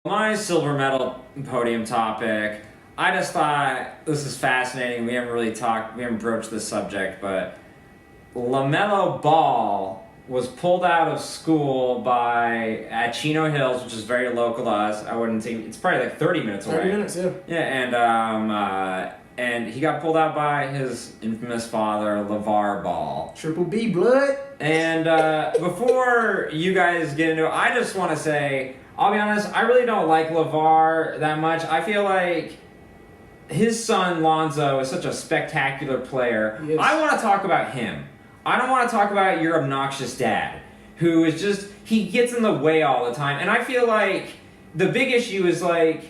My silver medal podium topic. I just thought this is fascinating. We haven't broached this subject, but Lamelo Ball was pulled out of school at Chino Hills, which is very local to us. I wouldn't think it's probably like 30 minutes away. 30 minutes, yeah. Yeah, and he got pulled out by his infamous father, Lavar Ball. Triple B blood. And before you guys get into it, I just want to say, I'll be honest, I really don't like Lavar that much. I feel like his son, Lonzo, is such a spectacular player. Yes. I want to talk about him. I don't want to talk about your obnoxious dad, who is just, he gets in the way all the time. And I feel like the big issue is like,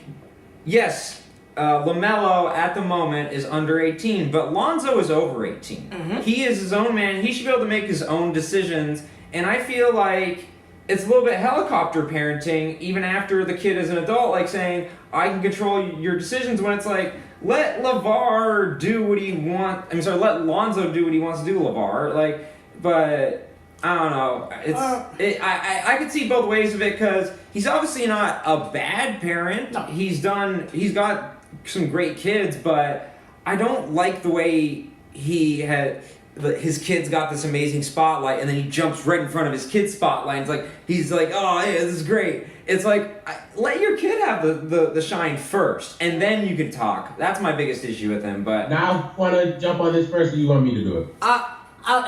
yes, LaMelo at the moment is under 18, but Lonzo is over 18. Mm-hmm. He is his own man. He should be able to make his own decisions. And I feel like it's a little bit helicopter parenting, even after the kid is an adult, like saying, I can control your decisions, when it's like, let LaVar do what he wants. Let Lonzo do what he wants to do, LaVar. But I don't know. I could see both ways of it, because he's obviously not a bad parent. No. He's got some great kids, but I don't like the way his kids got this amazing spotlight, and then he jumps right in front of his kid's spotlight. He's like, oh yeah, this is great. It's like, let your kid have the shine first, and then you can talk. That's my biggest issue with him. But now I want to jump on this first, or you want me to do it?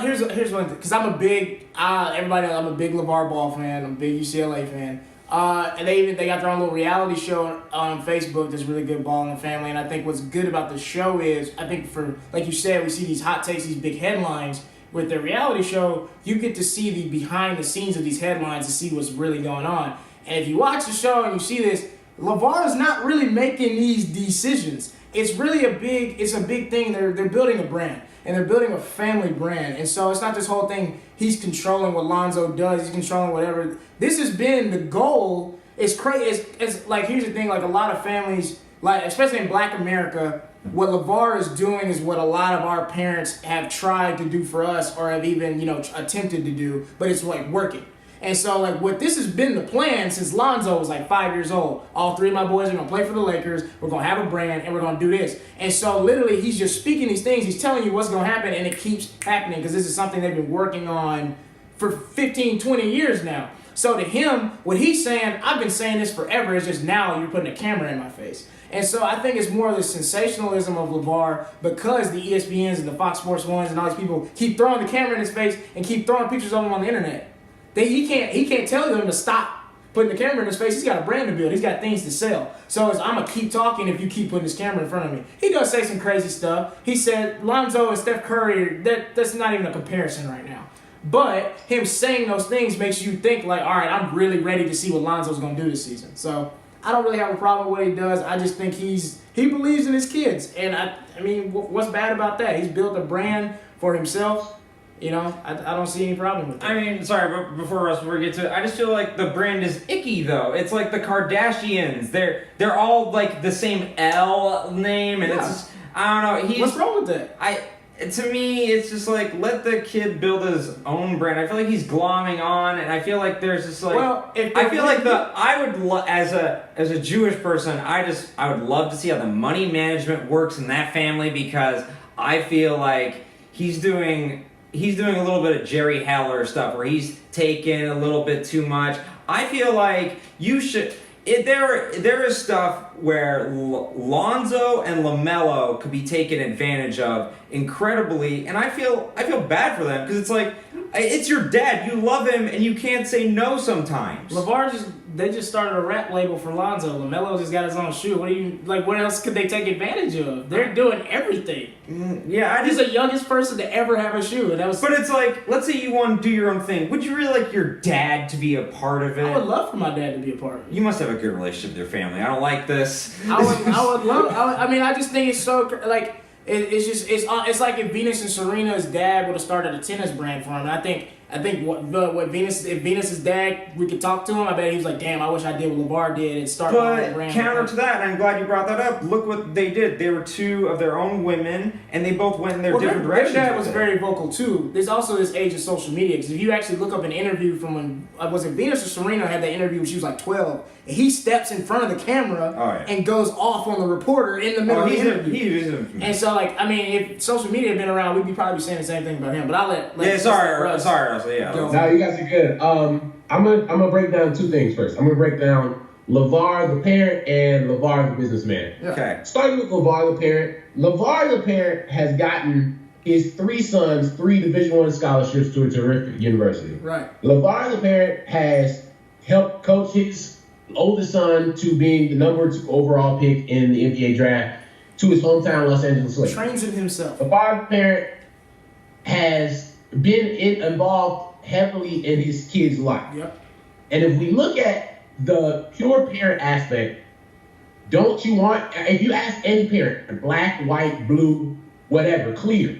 Here's one thing, because I'm a big everybody knows I'm a big Lavar Ball fan. I'm a big UCLA fan. And they got their own little reality show on Facebook that's really good, Ball in the Family. And I think what's good about the show is, I think for, like you said, we see these hot takes, these big headlines. With their reality show, you get to see the behind the scenes of these headlines to see what's really going on. And if you watch the show and you see this, LaVar is not really making these decisions. It's really a big thing. They're building a brand, and they're building a family brand. And so it's not this whole thing, he's controlling what Lonzo does, he's controlling whatever. This has been the goal. It's crazy. It's like, here's the thing, like a lot of families, like especially in Black America, what LaVar is doing is what a lot of our parents have tried to do for us, or have even, attempted to do, but it's like working. And so, like, what this has been the plan since Lonzo was like 5 years old. All three of my boys are going to play for the Lakers. We're going to have a brand, and we're going to do this. And so, literally, he's just speaking these things. He's telling you what's going to happen, and it keeps happening, because this is something they've been working on for 15, 20 years now. So to him, what he's saying, I've been saying this forever, it's just now you're putting a camera in my face. And so I think it's more of the sensationalism of LaVar, because the ESPNs and the Fox Sports Ones and all these people keep throwing the camera in his face and keep throwing pictures of him on the internet. He can't tell them to stop putting the camera in his face. He's got a brand to build. He's got things to sell. So I'm going to keep talking if you keep putting this camera in front of me. He does say some crazy stuff. He said Lonzo and Steph Curry, that's not even a comparison right now. But him saying those things makes you think like, all right, I'm really ready to see what Lonzo's going to do this season. So I don't really have a problem with what he does. I just think he believes in his kids. And I mean, what's bad about that? He's built a brand for himself. I don't see any problem with that. I mean, sorry, but before we get to it, I just feel like the brand is icky, though. It's like the Kardashians. They're all like the same L name, and it's just, I don't know. What's wrong with that? To me, it's just like, let the kid build his own brand. I feel like he's glomming on, and I feel like there's just like, as a Jewish person, I would love to see how the money management works in that family, because I feel like he's doing a little bit of Jerry Heller stuff where he's taking a little bit too much. I feel like you should. There is stuff where Lonzo and LaMelo could be taken advantage of incredibly, and I feel bad for them, because it's like, it's your dad, you love him, and you can't say no sometimes. They just started a rap label for Lonzo. LaMelo just got his own shoe. What else could they take advantage of? They're doing everything. He's the youngest person to ever have a shoe. But it's like, let's say you want to do your own thing. Would you really like your dad to be a part of it? I would love for my dad to be a part of it. You must have a good relationship with your family. I don't like this. I would love. I just think it's so like it's like if Venus and Serena's dad would have started a tennis brand for him. And I think I think what Venus, if Venus's dad, we could talk to him, I bet he was like, damn, I wish I did what LeVar did and start my own But brand. counter to that, and I'm glad you brought that up, look what they did. They were two of their own women, and they both went in their different directions. Their dad was very vocal too. There's also this age of social media, because if you actually look up an interview from when, was it Venus or Serena had that interview when she was like 12, and he steps in front of the camera and goes off on the reporter in the middle of the interview. And so, like, I mean, if social media had been around, we'd be probably saying the same thing about him. But I'll let sorry, Russell. Yeah. No, you guys are good. I'm gonna break down two things first. I'm gonna break down LeVar the parent and LeVar the businessman. Okay. Starting with LeVar the parent. LeVar the parent has gotten his 3 sons 3 Division I scholarships to a terrific university. Right. LeVar the parent has helped coach his oldest son to being the number 2 overall pick in the NBA draft to his hometown Los Angeles Lakers. Trains him himself. LeVar the parent has been involved heavily in his kid's life. Yep. And if we look at the pure parent aspect, don't you want, if you ask any parent, black, white, blue, whatever, clear,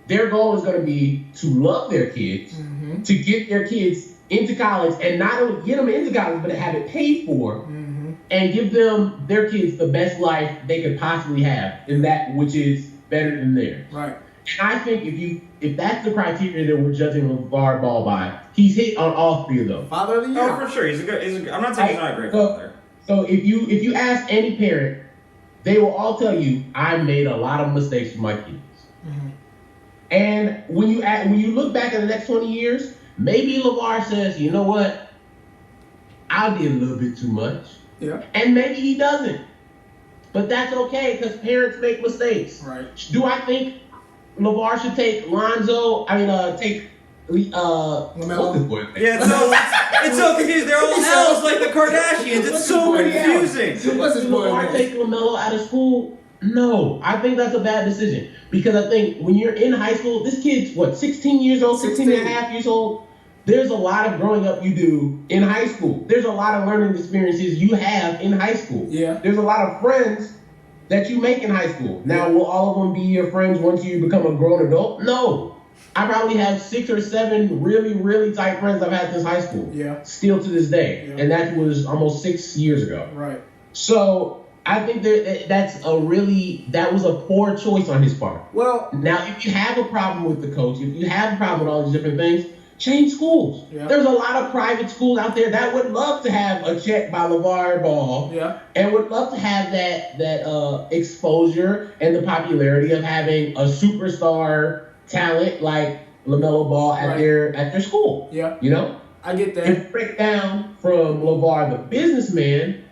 their goal is going to be to love their kids, to get their kids into college, and not only get them into college, but to have it paid for, and give them, their kids, the best life they could possibly have, in that which is better than theirs. Right. And I think if that's the criteria that we're judging LeVar Ball by, he's hit on all 3 of those. Father of the year. Oh, for sure. I'm not saying he's not a great father. So if you ask any parent, they will all tell you, I made a lot of mistakes with my kids. And when you look back at the next 20 years, maybe LeVar says, you know what, I did a little bit too much. Yeah. And maybe he doesn't. But that's okay, because parents make mistakes. Right. Do I think LeVar should take Lamelo? What's this boy's name? Yeah, it's so confusing. They're all L's like the Kardashians. It's so confusing. What's his boy LeVar name? take Lamelo out of school? No, I think that's a bad decision. Because I think when you're in high school, this kid's, 16 years old, 16 and a half years old? There's a lot of growing up you do in high school. There's a lot of learning experiences you have in high school. Yeah. There's a lot of friends that you make in high school. Now, will all of them be your friends once you become a grown adult? No. I probably have 6 or 7 really, really tight friends I've had since high school. Yeah. Still to this day. Yeah. And that was almost 6 years ago. Right. So I think that was a poor choice on his part. Well, now, if you have a problem with the coach, if you have a problem with all these different things, change schools. Yeah. There's a lot of private schools out there that would love to have a check by LeVar Ball. Yeah. And would love to have that exposure and the popularity of having a superstar talent like Lamelo Ball at their school. Yeah. You know? I get that. If break down from LeVar the businessman,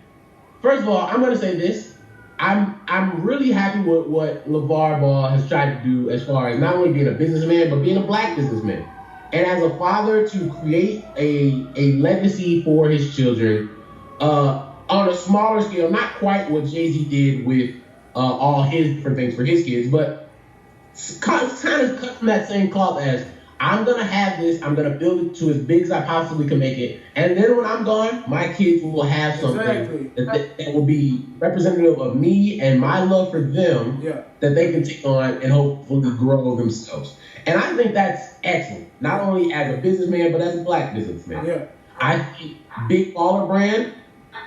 first of all, I'm gonna say this. I'm really happy with what LeVar Ball has tried to do as far as not only being a businessman, but being a black businessman. And as a father, to create a legacy for his children on a smaller scale, not quite what Jay-Z did with all his different things for his kids, but kind of cut from that same cloth as, I'm going to have this, I'm going to build it to as big as I possibly can make it, and then when I'm gone, my kids will have something that will be representative of me and my love for them that they can take on and hopefully grow themselves. And I think that's excellent, not only as a businessman, but as a black businessman. Yeah. I think big baller brand,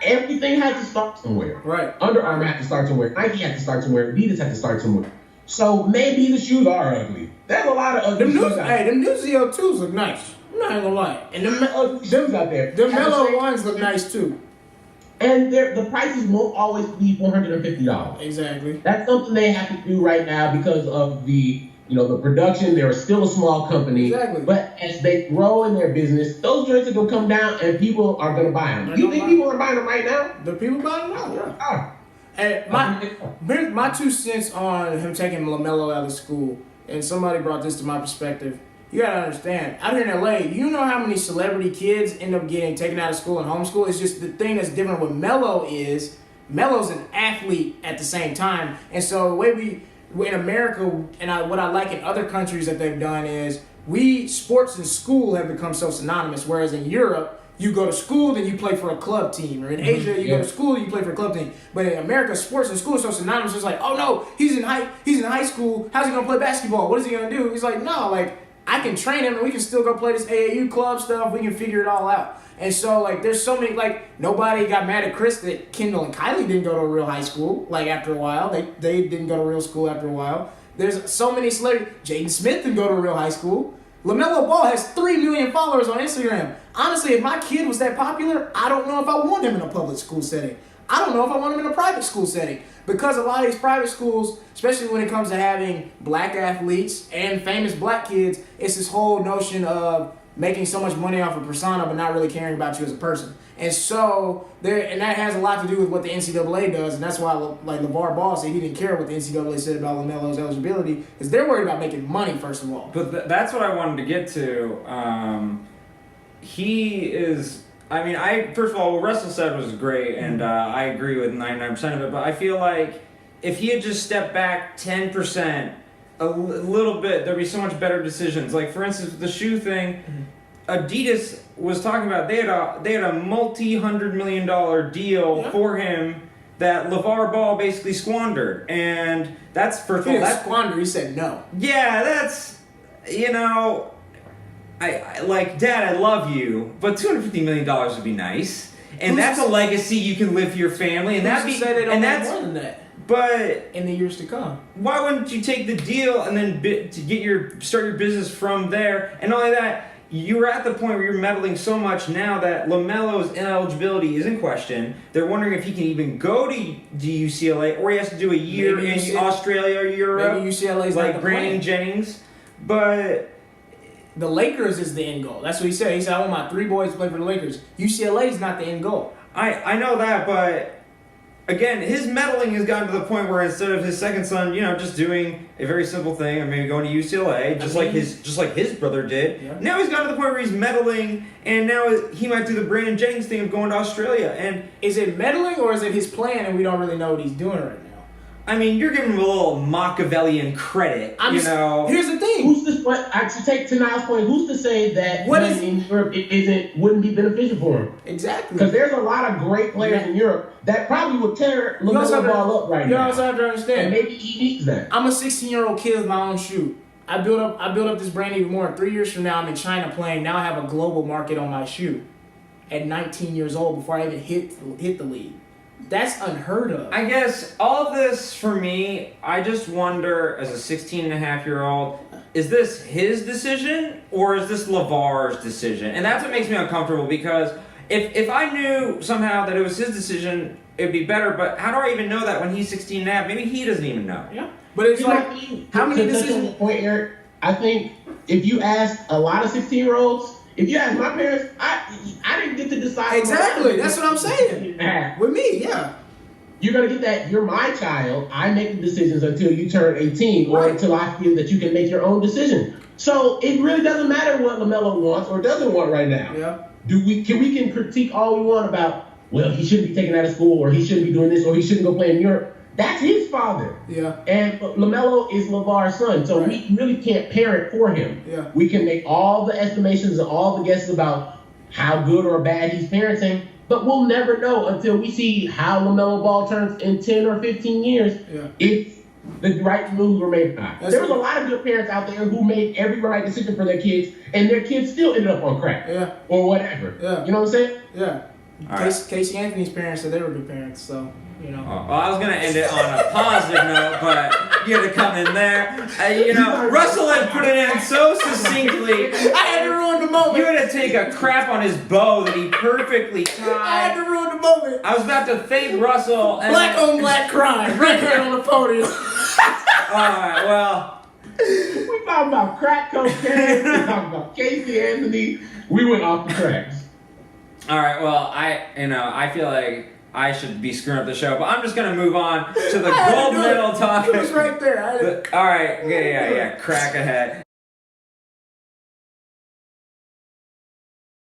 everything has to start somewhere. Right. Under Armour had to start somewhere. Nike had to start somewhere. Adidas had to start somewhere. So maybe the shoes are ugly. There's a lot of ugly shoes out there. Them new ZO2s look nice. I'm not gonna lie. And them ugly shoes out there. The Mellow ones look nice too. And the prices won't always be $450. Exactly. That's something they have to do right now because of the production. They're still a small company. Exactly. But as they grow in their business, those joints are going to come down and people are going to buy them. You think people are buying them right now? The people buying them now, yeah. Ah. And my 2 cents on him taking LaMelo out of school, and somebody brought this to my perspective. You gotta understand, out here in LA, you know how many celebrity kids end up getting taken out of school and homeschooled? It's just the thing that's different with Melo is, Melo's an athlete at the same time. And so the way in America, and what I like in other countries that they've done is, sports and school have become so synonymous, whereas in Europe, you go to school, then you play for a club team. Or in Asia, you go to school, you play for a club team. But in America, sports and school is so synonymous. It's like, oh no, he's in high school. How's he gonna play basketball? What is he gonna do? He's like, no, like I can train him and we can still go play this AAU club stuff. We can figure it all out. And so, like, there's so many, like, nobody got mad at Chris that Kendall and Kylie didn't go to a real high school, like, after a while. They didn't go to real school after a while. There's so many celebrities. Jaden Smith didn't go to a real high school. Lamelo Ball has 3 million followers on Instagram. Honestly, if my kid was that popular, I don't know if I want him in a public school setting. I don't know if I want him in a private school setting. Because a lot of these private schools, especially when it comes to having black athletes and famous black kids, it's this whole notion of making so much money off a persona but not really caring about you as a person. And so, and that has a lot to do with what the NCAA does, and that's why, like, Lavar Ball said he didn't care what the NCAA said about LaMelo's eligibility, because they're worried about making money, first of all. But that's what I wanted to get to. He is... I mean, first of all, what Russell said was great, and I agree with 99% of it, but I feel like if he had just stepped back 10%, a little bit, there'd be so much better decisions. Like, for instance, the shoe thing, Adidas was talking about, they had a multi-$100 million deal for him that Lavar Ball basically squandered, and that's, first of all, that's... squander, he said no. Yeah, that's, you know... I like, Dad, I love you, but $250 million would be nice, and that's a legacy you can live for your family, and that's more than that. But in the years to come, why wouldn't you take the deal and then start your business from there? And not only that, you're at the point where you're meddling so much now that LaMelo's ineligibility is in question. They're wondering if he can even go to UCLA, or he has to do a year in Australia or Europe. Maybe UCLA's like Brandon Jennings, but. The Lakers is the end goal. That's what he said. He said, I want my 3 boys to play for the Lakers. UCLA is not the end goal. I know that, but again, his meddling has gotten to the point where instead of his second son, you know, just doing a very simple thing and maybe going to UCLA, just like his brother did. Yeah. Now he's gotten to the point where he's meddling, and now he might do the Brandon Jennings thing of going to Australia. And is it meddling or is it his plan and we don't really know what he's doing right now? I mean, you're giving him a little Machiavellian credit, you know. Here's the thing. To take to Niles' point, who's to say that in Europe wouldn't be beneficial for him? Exactly. Because there's a lot of great players in Europe that probably would tear LaMelo Ball up right now. You also have to understand. And maybe he needs that. I'm a 16-year-old kid with my own shoe. I built up this brand even more. 3 years from now, I'm in China playing. Now I have a global market on my shoe. At 19 years old, before I even hit the league. That's unheard of. I guess all of this, for me, I just wonder, as a 16-and-a-half-year-old, is this his decision or is this Lavar's decision? And that's what makes me uncomfortable, because if I knew somehow that it was his decision, it would be better, but how do I even know that when he's 16-and-a-half? Maybe he doesn't even know. Yeah. But it's how many decisions? Point, Eric, I think if you ask a lot of 16-year-olds, if you ask my parents, I didn't get to decide. Exactly. That's what I'm saying. With me, yeah. You're going to get that. You're my child. I make the decisions until you turn 18 or until I feel that you can make your own decision. So it really doesn't matter what LaMelo wants or doesn't want right now. Yeah. We can critique all we want about, well, he shouldn't be taken out of school or he shouldn't be doing this or he shouldn't go play in Europe. That's his father. Yeah. And LaMelo is LaVar's son. So we really can't parent for him. Yeah. We can make all the estimations and all the guesses about how good or bad he's parenting, but we'll never know until we see how LaMelo Ball turns in 10 or 15 years if the right moves were made. There was a lot of good parents out there who made every right decision for their kids, and their kids still ended up on crack or whatever. Yeah. You know what I'm saying? Yeah. Casey Anthony's parents said they were good parents, so... You know. Well, I was going to end it on a positive note, but you had to come in there. You know, Russell had put it in so succinctly. I had to ruin the moment. You had to take a crap on his bow that he perfectly tied. I had to ruin the moment. I was about to thank Russell. And black on black crime right here on the podium. Alright, well. We talking about crack cocaine. We talking about Casey Anthony. We went off the tracks. Alright, well, I feel like I should be screwing up the show, but I'm just going to move on to the gold medal topic. It was right there. All right, yeah, crack ahead.